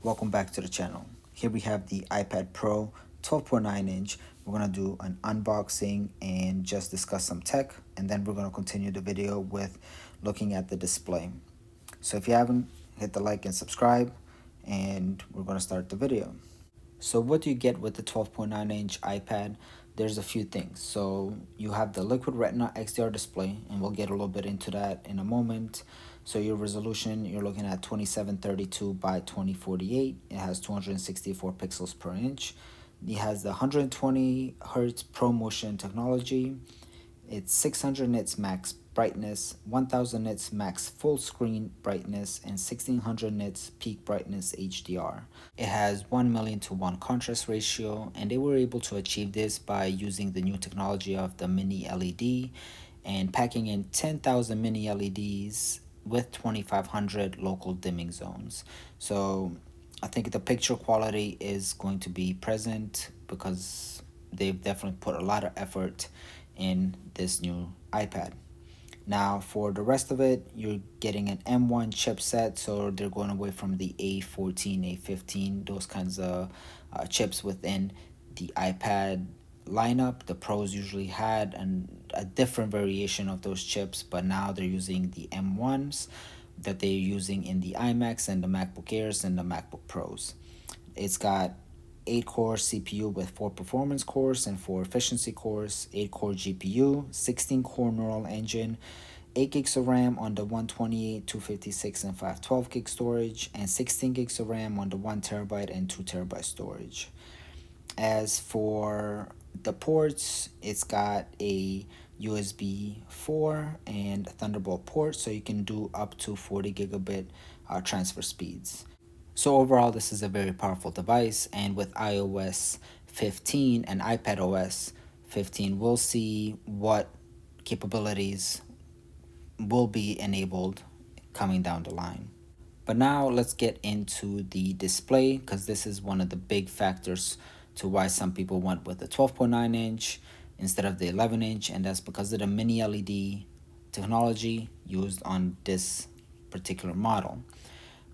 welcome back to the channel. Here we have the iPad Pro 12.9 inch. We're going to do an unboxing and just discuss some tech, and then we're going to continue the video with looking at the display. So if you haven't, hit the like and subscribe, and we're going to start the video. So what do you get with the 12.9 inch iPad? There's a few things. So you have the Liquid Retina XDR display, and we'll get a little bit into that in a moment. So your resolution, you're looking at 2732 by 2048. It has 264 pixels per inch. It has the 120 Hertz ProMotion technology. It's 600 nits max brightness, 1000 nits max full screen brightness, and 1600 nits peak brightness HDR. It has 1,000,000:1 contrast ratio, and they were able to achieve this by using the new technology of the mini LED and packing in 10,000 mini LEDs with 2,500 local dimming zones. So I think the picture quality is going to be present because they've definitely put a lot of effort in this new iPad. Now for the rest of it, you're getting an M1 chipset, so they're going away from the A14, A15, those kinds of chips within the iPad lineup. The Pros usually had a different variation of those chips, but now they're using the M1s that they're using in the iMacs and the MacBook Airs and the MacBook Pros. It's got 8-core CPU with 4 performance cores and 4 efficiency cores, 8-core GPU, 16-core neural engine, 8 gigs of RAM on the 128, 256, and 512 gig storage, and 16 gigs of RAM on the 1 terabyte and 2 terabyte storage. As for the ports, it's got a USB 4 and Thunderbolt port, so you can do up to 40 gigabit transfer speeds. So overall, this is a very powerful device, and with iOS 15 and iPadOS 15, we'll see what capabilities will be enabled coming down the line. But now let's get into the display, because this is one of the big factors to why some people went with the 12.9 inch instead of the 11 inch, and that's because of the mini LED technology used on this particular model.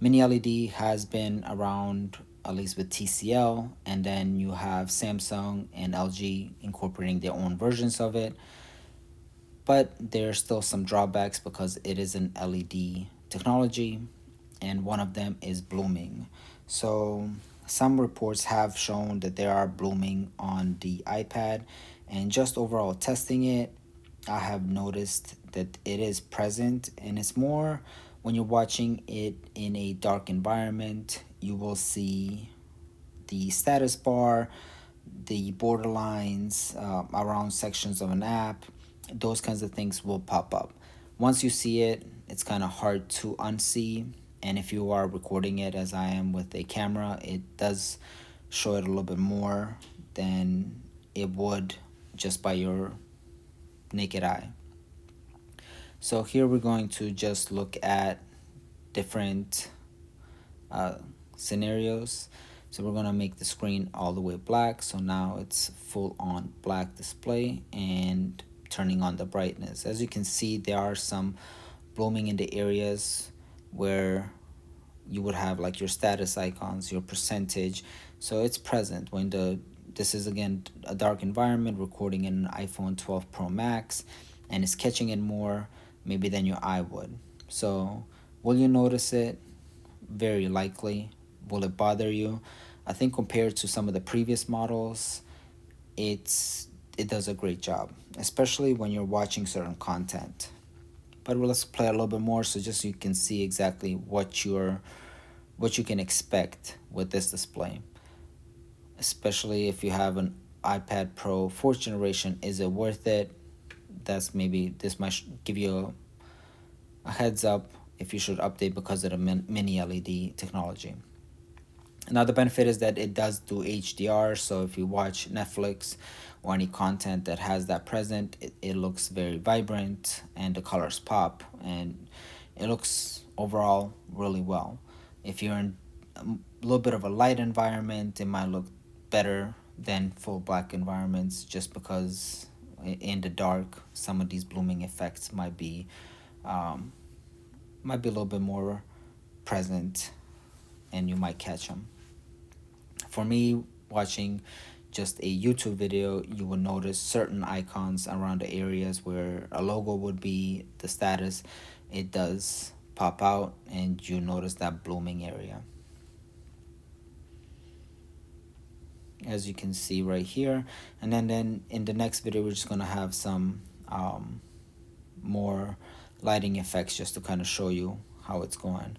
Mini LED has been around, at least with TCL, and then you have Samsung and LG incorporating their own versions of it. But there are still some drawbacks because it is an LED technology, and one of them is blooming. So some reports have shown that there are blooming on the iPad, and just overall testing it, I have noticed that it is present, and it's more when you're watching it in a dark environment. You will see the status bar, the borderlines around sections of an app. Those kinds of things will pop up. Once you see it, it's kind of hard to unsee. And if you are recording it as I am with a camera, it does show it a little bit more than it would just by your naked eye. So here we're going to just look at different scenarios. So we're going to make the screen all the way black. So now it's full on black display, and turning on the brightness. As you can see, there are some blooming in the areas where you would have like your status icons, your percentage. So it's present when this is again a dark environment recording in an iPhone 12 Pro Max, and it's catching it more maybe than your eye would. So will you notice it? Very likely. Will it bother you? I think compared to some of the previous models, it does a great job, especially when you're watching certain content. But let's play a little bit more so just so you can see exactly what you can expect with this display. Especially if you have an iPad Pro 4th generation, is it worth it? This might give you a heads up if you should update because of the mini LED technology. Another benefit is that it does do HDR, so if you watch Netflix or any content that has that present, it looks very vibrant and the colors pop, and it looks overall really well. If you're in a little bit of a light environment, it might look better than full black environments, just because in the dark some of these blooming effects might be a little bit more present and you might catch them. For me, watching just a YouTube video, you will notice certain icons around the areas where a logo would be, the status, it does pop out, and you notice that blooming area. As you can see right here. And then in the next video, we're just gonna have some more lighting effects just to kind of show you how it's going.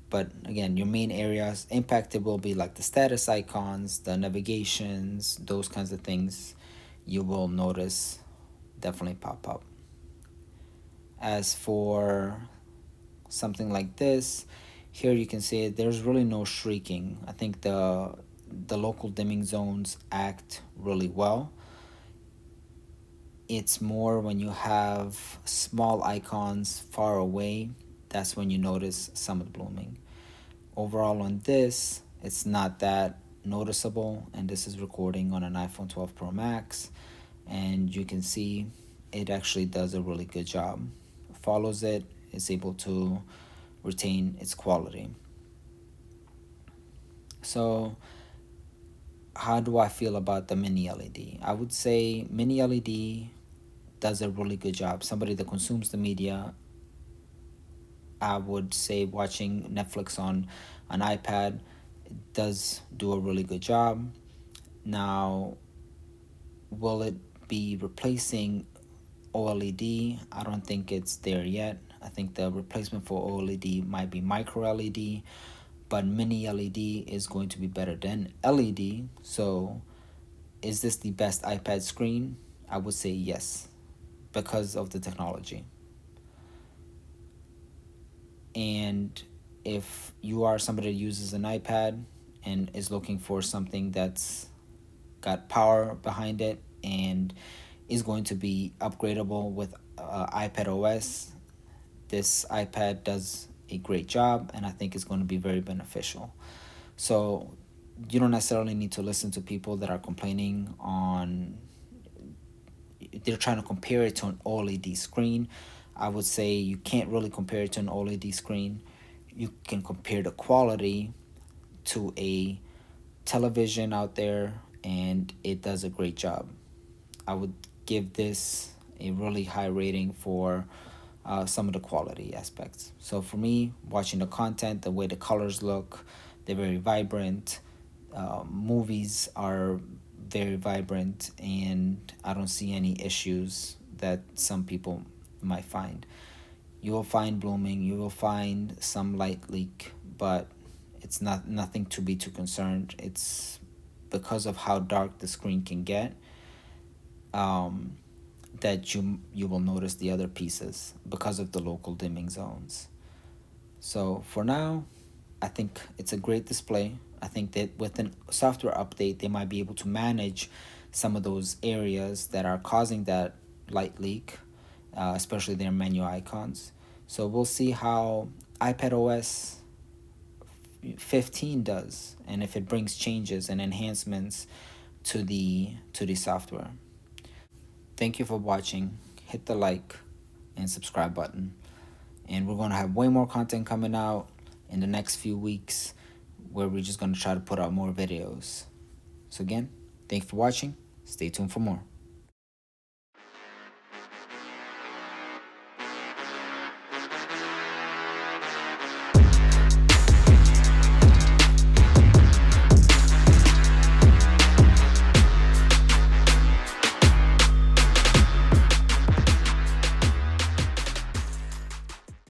But again, your main areas impacted will be like the status icons, the navigations, those kinds of things you will notice definitely pop up. As for something like this, here you can see there's really no streaking. I think the local dimming zones act really well. It's more when you have small icons far away, that's when you notice some of the blooming. Overall on this, it's not that noticeable, and this is recording on an iPhone 12 Pro Max, and you can see it actually does a really good job. Follows it, is able to retain its quality. So how do I feel about the mini LED? I would say mini LED does a really good job. Somebody that consumes the media, I would say watching Netflix on an iPad does do a really good job. Now, will it be replacing OLED? I don't think it's there yet. I think the replacement for OLED might be micro LED, but mini LED is going to be better than LED. So is this the best iPad screen? I would say yes, because of the technology. And if you are somebody that uses an iPad and is looking for something that's got power behind it and is going to be upgradable with iPad OS, this iPad does a great job, and I think it's going to be very beneficial. So you don't necessarily need to listen to people that are complaining on, they're trying to compare it to an OLED screen. I would say you can't really compare it to an OLED screen. You can compare the quality to a television out there, and it does a great job. I would give this a really high rating for some of the quality aspects. So for me, watching the content, the way the colors look, they're very vibrant. Movies are very vibrant, and I don't see any issues that some people might find. You will find blooming, you will find some light leak, but it's nothing to be too concerned. It's because of how dark the screen can get, that you will notice the other pieces because of the local dimming zones. So for now, I think it's a great display. I think that with a software update, they might be able to manage some of those areas that are causing that light leak, especially their menu icons. So we'll see how iPad OS 15 does, and if it brings changes and enhancements to the software. Thank you for watching. Hit the like and subscribe button. And we're going to have way more content coming out in the next few weeks, where we're just going to try to put out more videos. So again, thanks for watching. Stay tuned for more.